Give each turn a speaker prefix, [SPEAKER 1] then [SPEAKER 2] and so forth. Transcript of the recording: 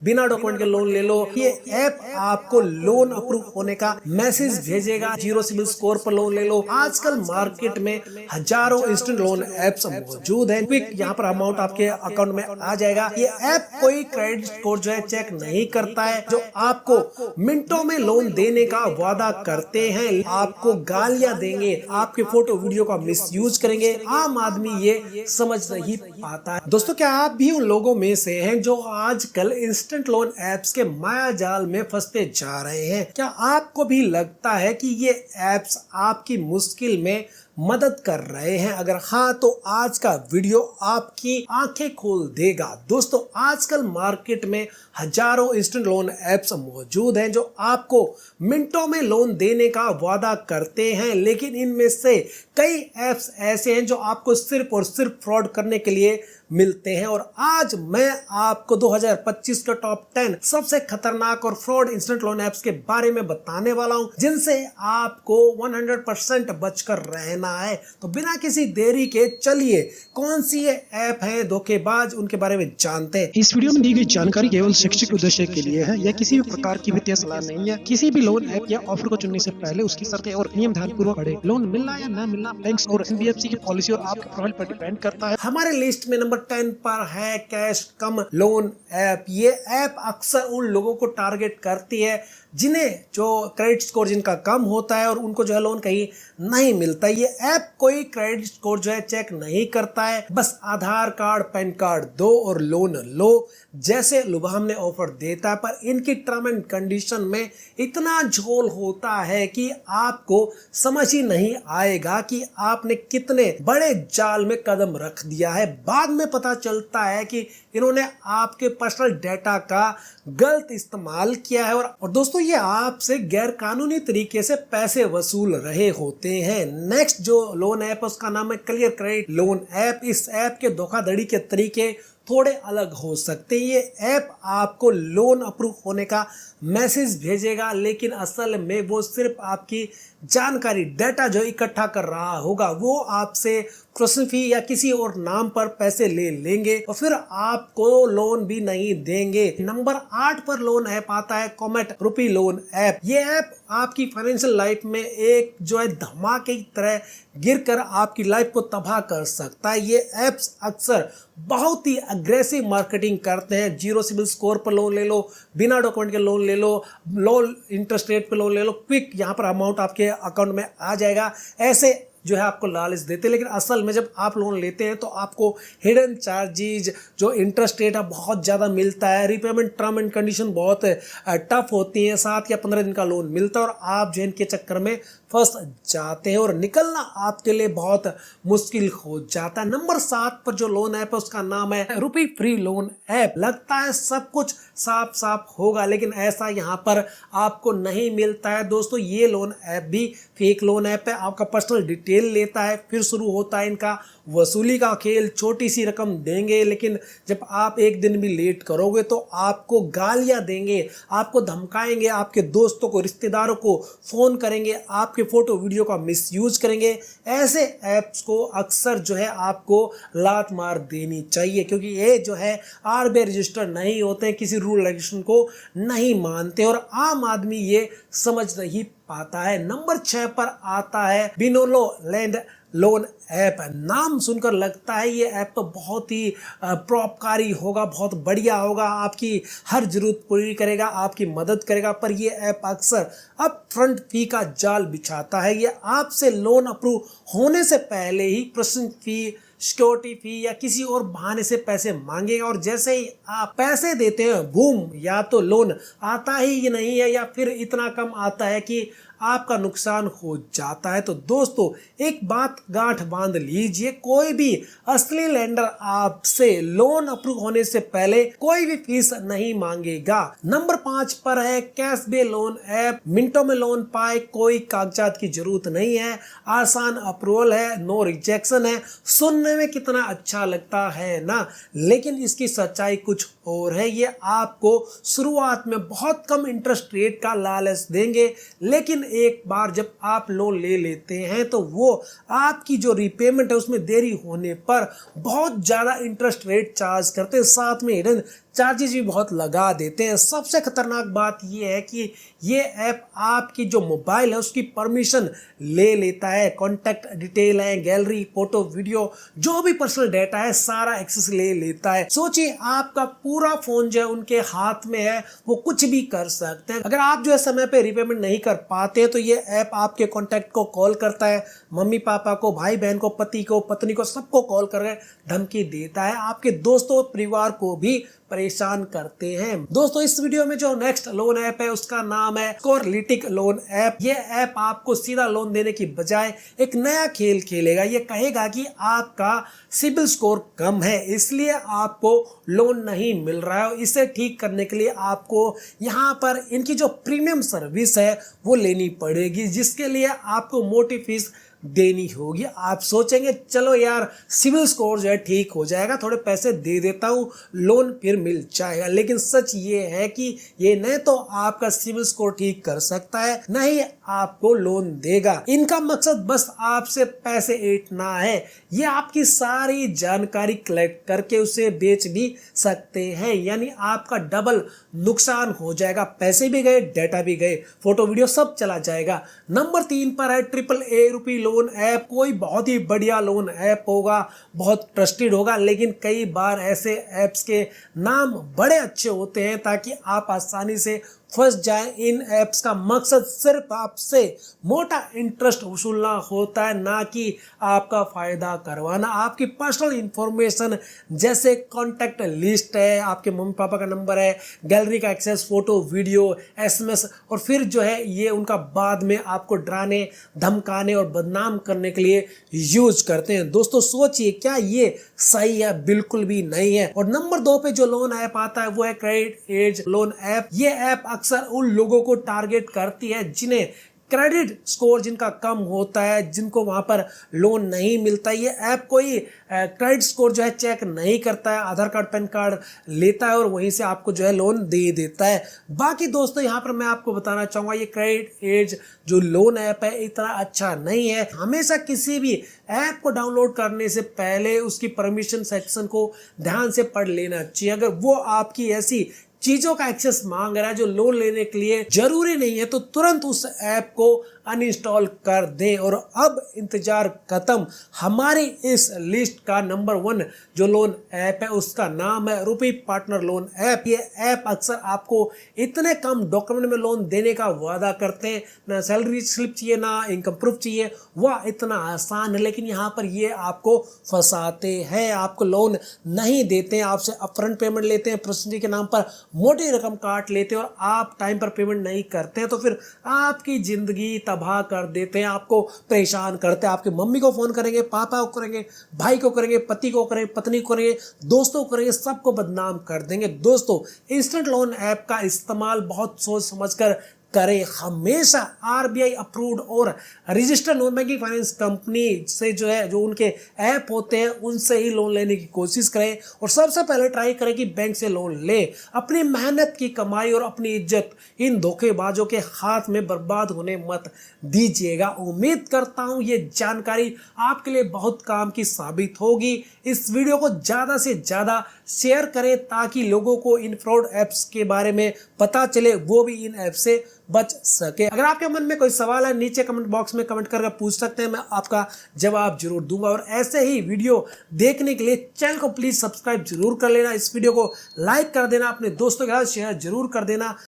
[SPEAKER 1] बिना डॉक्यूमेंट के लोन ले लो। ये ऐप आपको लोन अप्रूव होने का मैसेज भेजेगा। जीरो सिबिल स्कोर पर लोन ले लो। आजकल मार्केट में हजारों इंस्टेंट लोन ऐप्स मौजूद हैं। क्विक यहाँ पर अमाउंट आपके अकाउंट में आ जाएगा। ये ऐप कोई क्रेडिट स्कोर जो है चेक नहीं करता है, जो आपको मिनटों में लोन देने का वादा करते हैं, आपको गालियां देंगे, आपके फोटो वीडियो का मिसयूज करेंगे। आम आदमी ये समझ नहीं पाता है। दोस्तों, क्या आप भी उन लोगों में से हैं जो आजकल इंस्टेंट लोन ऐप्स के माया जाल में फंसते जा रहे हैं? क्या आपको भी लगता है कि ये ऐप्स आपकी मुश्किल में मदद कर रहे हैं? अगर हाँ, तो आज का वीडियो आपकी आंखें खोल देगा। दोस्तों, आजकल मार्केट में हजारों इंस्टेंट लोन ऐप्स मौजूद हैं जो आपको मिनटों में लोन देने का वादा करते हैं, लेकिन इनमें से कई ऐप्स ऐसे हैं जो आपको सिर्फ और सिर्फ फ्रॉड करने के लिए मिलते हैं। और आज मैं आपको 2025 का टॉप 10 सबसे खतरनाक और फ्रॉड इंस्टेंट लोन ऐप्स के बारे में बताने वाला हूं, जिनसे आपको 100% बचकर रहना है। तो बिना किसी देरी के चलिए कौन सी ये ऐप है धोखेबाज, उनके बारे में जानते हैं।
[SPEAKER 2] इस वीडियो में दी गई जानकारी केवल शैक्षिक उद्देश्य के लिए है। यह किसी भी प्रकार की वित्तीय सलाह नहीं है। किसी भी लोन ऐप या ऑफर को चुनने से पहले उसकी शर्तें और नियम ध्यानपूर्वक पढ़ें। लोन मिलना या न मिलना बैंक्स और एनबीएफसी की पॉलिसी और आपके प्रोफाइल पर डिपेंड करता है।
[SPEAKER 1] हमारे लिस्ट में नंबर 10 पर है कैश कम लोन ऐप। ये ऐप अक्सर उन लोगों को टारगेट करती है जिन्हें जो क्रेडिट स्कोर जिनका कम होता है और उनको जो है लोन कहीं नहीं मिलता। ये ऐप कोई क्रेडिट स्कोर जो है चेक नहीं करता है, बस आधार कार्ड पैन कार्ड दो और लोन लो जैसे लुभावने ऑफर देता है। पर इनकी टर्म एंड कंडीशन में इतना झोल होता है कि आपको समझ ही नहीं आएगा कि आपने कितने बड़े जाल में कदम रख दिया है। बाद में पता चलता है कि इन्होंने आपके पर्सनल डेटा का गलत इस्तेमाल किया है। और दोस्तों, ये आपसे गैर कानूनी तरीके से पैसे वसूल रहे होते हैं। नेक्स्ट जो लोन ऐप है उसका नाम है क्लियर क्रेडिट लोन ऐप। इस ऐप के धोखाधड़ी के तरीके थोड़े अलग हो सकते हैं। ये ऐप आपको लोन अप्रूव होने का मैसेज भेजेगा, लेकिन असल में वो सिर्फ आपकी जानकारी डेटा जो इकट्ठा कर रहा होगा, वो आपसे प्रोसेसिंग फी या किसी और नाम पर पैसे ले लेंगे और फिर आपको लोन भी नहीं देंगे। नंबर 8 पर लोन ऐप आता है कॉमेट रुपी लोन ऐप। ये ऐप आपकी फाइनेंशियल लाइफ में एक जो है धमाके की तरह गिरकर आपकी लाइफ को तबाह कर सकता है। ये ऐप्स अक्सर बहुत ही अग्रेसिव मार्केटिंग करते हैं। जीरो सिबिल स्कोर पर लोन ले लो, बिना डॉक्यूमेंट के लोन ले लो, लो इंटरेस्ट रेट पे लोन ले लो, क्विक यहाँ पर अमाउंट आपके अकाउंट में आ जाएगा, ऐसे जो है आपको लालच देते हैं। लेकिन असल में जब आप लोन लेते हैं तो आपको हिडन चार्जेज, जो इंटरेस्ट रेट है बहुत ज़्यादा मिलता है। रिपेमेंट टर्म एंड कंडीशन बहुत टफ होती है। 7 या 15 दिन का लोन मिलता है और आप जो इनके चक्कर में फंस जाते हैं और निकलना आपके लिए बहुत मुश्किल हो जाता है। नंबर 7 पर जो लोन ऐप है उसका नाम है रुपी फ्री लोन ऐप। लगता है सब कुछ साफ साफ होगा, लेकिन ऐसा यहाँ पर आपको नहीं मिलता है। दोस्तों, ये लोन ऐप भी फेक लोन ऐप है। आपका पर्सनल डिटेल लेता है, फिर शुरू होता है इनका वसूली का खेल। छोटी सी रकम देंगे, लेकिन जब आप एक दिन भी लेट करोगे तो आपको गालियां देंगे, आपको धमकाएंगे, आपके दोस्तों को, रिश्तेदारों को फोन करेंगे, आपके फोटो वीडियो का मिसयूज करेंगे। ऐसे ऐप्स को अक्सर जो है आपको लात मार देनी चाहिए, क्योंकि ये जो है आरबीआई रजिस्टर नहीं होते, किसी रूल रेगुलेशन को नहीं मानते और आम आदमी ये समझ नहीं पाता है। नंबर 6 पर आता है बिनोलो लैंड लोन ऐप। नाम सुनकर लगता है ये ऐप तो बहुत ही परोपकारी होगा, बहुत बढ़िया होगा, आपकी हर जरूरत पूरी करेगा, आपकी मदद करेगा। पर ये ऐप अक्सर अप फ्रंट फी का जाल बिछाता है। ये आपसे लोन अप्रूव होने से पहले ही प्रोसेसिंग फी, सिक्योरिटी फी या किसी और बहाने से पैसे मांगेगा और जैसे ही आप पैसे देते हैं, बूम, या तो लोन आता ही नहीं है या फिर इतना कम आता है कि आपका नुकसान हो जाता है। तो दोस्तों, एक बात गांठ बांध लीजिए, कोई भी असली लेंडर आपसे लोन अप्रूव होने से पहले कोई भी फीस नहीं मांगेगा। नंबर 5 पर है कैश बे लोन ऐप। मिनटों में लोन पाए, कोई कागजात की जरूरत नहीं है, आसान अप्रूवल है, नो रिजेक्शन है। सुनने में कितना अच्छा लगता है ना, लेकिन इसकी सच्चाई कुछ और है। ये आपको शुरुआत में बहुत कम इंटरेस्ट रेट का लालच देंगे, लेकिन एक बार जब आप लोन ले लेते हैं तो वो आपकी जो रीपेमेंट है उसमें देरी होने पर बहुत ज्यादा इंटरेस्ट रेट चार्ज करते हैं, साथ में हिडन चार्जेस भी बहुत लगा देते हैं। सबसे खतरनाक बात यह है कि ये ऐप आपकी जो मोबाइल है उसकी परमिशन ले लेता है। कॉन्टैक्ट डिटेल है, गैलरी, फोटो, वीडियो, जो भी पर्सनल डाटा है सारा एक्सेस ले लेता है। सोचिए आपका पूरा फोन जो है उनके हाथ में है, वो कुछ भी कर सकते हैं। अगर आप जो है समय पे रिपेमेंट नहीं कर पाते तो ये ऐप आपके कॉन्टैक्ट को कॉल करता है, मम्मी पापा को, भाई बहन को, पति को, पत्नी को, सबको कॉल करके धमकी देता है। आपके दोस्तों और परिवार को भी परेशान करते हैं। दोस्तों इस वीडियो में जो नेक्स्ट लोन ऐप है उसका नाम है स्कोरलिटिक लोन ऐप। ये ऐप आपको सीधा लोन देने की बजाय एक नया खेल खेलेगा। ये कहेगा कि आपका सिबिल स्कोर कम है इसलिए आपको लोन नहीं मिल रहा है। इसे ठीक करने के लिए आपको यहाँ पर इनकी जो प्रीमियम सर्विस है वो लेनी पड़ेगी, जिसके लिए आपको मोटी फीस देनी होगी। आप सोचेंगे चलो यार सिविल स्कोर जो है ठीक हो जाएगा, थोड़े पैसे दे देता हूँ, लोन फिर मिल जाएगा। लेकिन सच ये है कि ये न तो आपका सिविल स्कोर ठीक कर सकता है न ही आपको लोन देगा। इनका मकसद बस आपसे पैसे ऐंठना है। ये आपकी सारी जानकारी कलेक्ट करके उसे बेच भी सकते हैं, यानी आपका डबल नुकसान हो जाएगा। पैसे भी गए, डाटा भी गए, फोटो वीडियो सब चला जाएगा। नंबर 3 पर है AAA रुपी लोन ऐप। कोई बहुत ही बढ़िया लोन ऐप होगा, बहुत ट्रस्टेड होगा, लेकिन कई बार ऐसे ऐप्स के नाम बड़े अच्छे होते हैं ताकि आप आसानी से फंस जाए। इन ऐप्स का मकसद सिर्फ आपसे मोटा इंटरेस्ट वसूलना होता है, ना कि आपका फायदा करवाना। आपकी पर्सनल इंफॉर्मेशन जैसे कॉन्टैक्ट लिस्ट है, आपके मम्मी पापा का नंबर है, गैलरी का एक्सेस, फोटो, वीडियो, SMS, और फिर जो है ये उनका बाद में आपको डराने, धमकाने और बदनाम करने के लिए यूज करते हैं। दोस्तों सोचिए क्या ये सही है? बिल्कुल भी नहीं है। और नंबर 2 पे जो लोन ऐप आता है वो है क्रेडिट एज लोन ऐप। ये ऐप अक्सर उन लोगों को टारगेट करती है जिन्हें क्रेडिट स्कोर जिनका कम होता है, जिनको वहां पर लोन नहीं मिलता। ये ऐप कोई क्रेडिट स्कोर जो है चेक नहीं करता है, आधार कार्ड, पैन कार्ड लेता है और वहीं से आपको जो है लोन दे देता है। बाकी दोस्तों यहाँ पर मैं आपको बताना चाहूँगा ये क्रेडिट एज जो लोन ऐप है इतना अच्छा नहीं है। हमेशा किसी भी ऐप को डाउनलोड करने से पहले उसकी परमिशन सेक्शन को ध्यान से पढ़ लेना चाहिए। अगर वो आपकी ऐसी चीजों का एक्सेस मांग रहा है जो लोन लेने के लिए जरूरी नहीं है तो तुरंत उस ऐप को अनइंस्टॉल कर दें। और अब इंतजार खत्म। हमारी इस लिस्ट का नंबर 1 जो लोन ऐप है उसका नाम है रुपी पार्टनर लोन ऐप। ये ऐप अक्सर आपको इतने कम डॉक्यूमेंट में लोन देने का वादा करते हैं, ना सैलरी स्लिप चाहिए ना इनकम प्रूफ चाहिए, वह इतना आसान है, लेकिन यहाँ पर ये आपको फंसाते हैं, आपको लोन नहीं देते हैं, आपसे अपफ्रंट पेमेंट लेते हैं, प्रोसेसिंग के नाम पर मोटी रकम काट लेते हैं और आप टाइम पर पेमेंट नहीं करते हैं तो फिर आपकी जिंदगी तबाह कर देते हैं, आपको परेशान करते हैं। आपकी मम्मी को फोन करेंगे, पापा को करेंगे, भाई को करेंगे, पति को करेंगे, पत्नी को करेंगे, दोस्तों को करेंगे, सबको बदनाम कर देंगे। दोस्तों इंस्टेंट लोन ऐप का इस्तेमाल बहुत सोच समझकर करें। हमेशा RBI अप्रूव्ड और registered non banking finance company से जो है जो उनके ऐप होते हैं उनसे ही लोन लेने की कोशिश करें और सबसे पहले ट्राई करें कि बैंक से लोन ले। अपनी मेहनत की कमाई और अपनी इज्जत इन धोखेबाजों के हाथ में बर्बाद होने मत दीजिएगा। उम्मीद करता हूं ये जानकारी आपके लिए बहुत काम की साबित होगी। इस वीडियो को ज़्यादा से ज़्यादा शेयर करें ताकि लोगों को इन फ्रॉड ऐप्स के बारे में पता चले, वो भी इन ऐप से बच सके। अगर आपके मन में कोई सवाल है नीचे कमेंट बॉक्स में कमेंट करके पूछ सकते हैं, मैं आपका जवाब जरूर दूंगा। और ऐसे ही वीडियो देखने के लिए चैनल को प्लीज सब्सक्राइब जरूर कर लेना, इस वीडियो को लाइक कर देना, अपने दोस्तों के साथ शेयर जरूर कर देना।